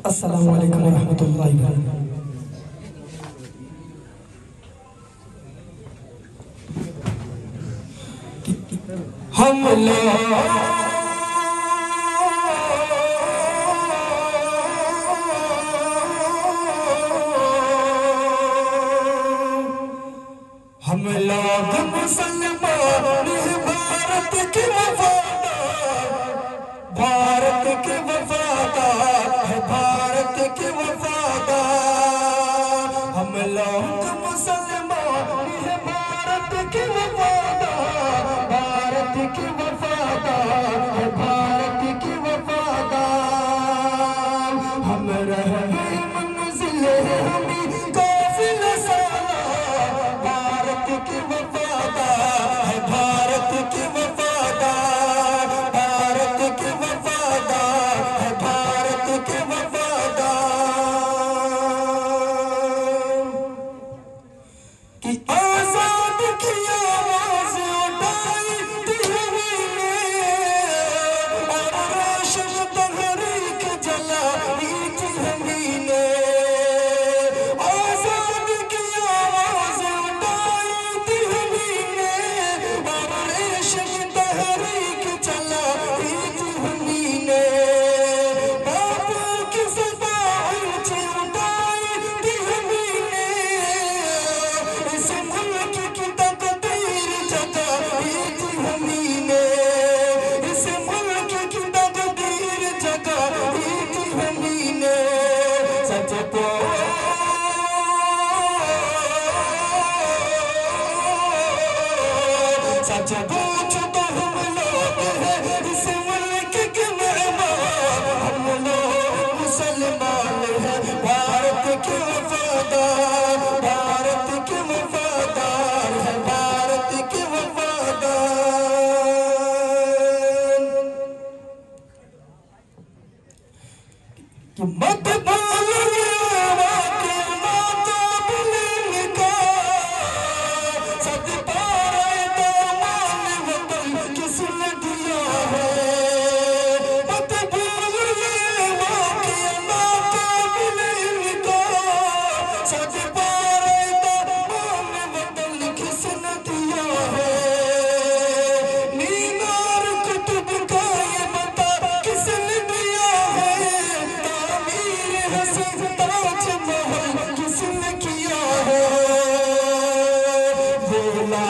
अस्सलामु अलैकुम रहमतुल्लाहि व बरकातुहू। हम लोग मुसलमान भारत के वफादार, भारत के वफादार है, भारत के वफादार। हम लोग मुसलमान है भारत के वफादार, भारत के वफादार है, भारत के वफादार। हम रह गए मंजिल हमें काफिला साला, भारत के वफादार है, भारत के वफादार, भारत के वफादार है, भारत के वफादार। कि आजाद की आवाज उठाई थी हमने और रोशन तहरीक जलाई थी हमने। आजाद की आवाज उठाई थी हमने और रोशन तहरीक जलाई थी हमने। बापू की सफाई उठाई थी हमने, इस मुल्क की तकदीर जगाई थी हमने, इस मुल्क की तकदीर जगाई थी हमने। सच सच पूछो तो हम लोग हैं इस मुल्क के मेहमान, हम लोग मुसलमान हैं भारत के वफादार, भारत के वफादार है, भारत के वफादार। कि मत बोलो वाक़े नाक़ाबिल का, सद पारे दामन वतन किसने दिया है। मत बोलो वाक़े नाक़ाबिल का, सद पारे दामन वतन किसने दिया है। मीनार कुतुब का ये बता किसने दिया है, तामीर हसन ताजमहल किसने किया है। बोला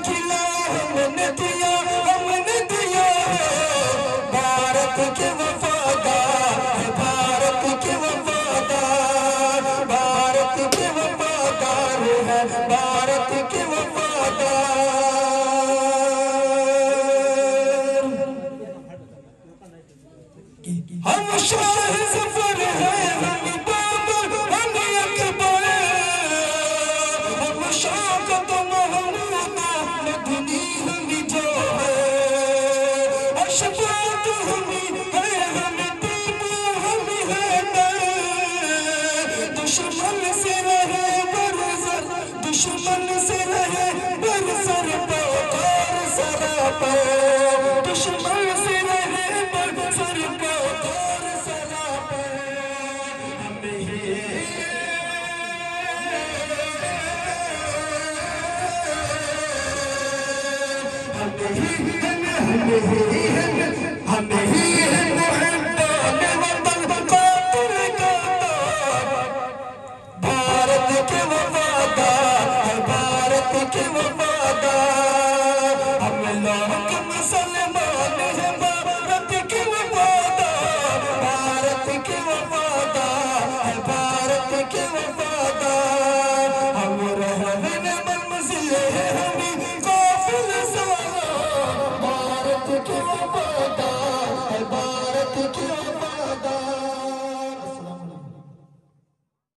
खिला हमने दिया, हमने दिया है। भारत के वफादार है, भारत के वफादार, भारत के वफादार है, भारत के वफादार। हम शाह सफर है, हम बाबर, हम अकबर, हम शौकत महमूद मदनी हम जो है। अशफात हम है, हम टीपू हम है डर, दुश्मन से रहे बरसर, दुश्मन से रहे बरसर पोकार सरापर, दुश्मन से रहे बरसर पोकार सरापर। हमें ही भारत के वफादार है, भारत के वफादार। हम लोग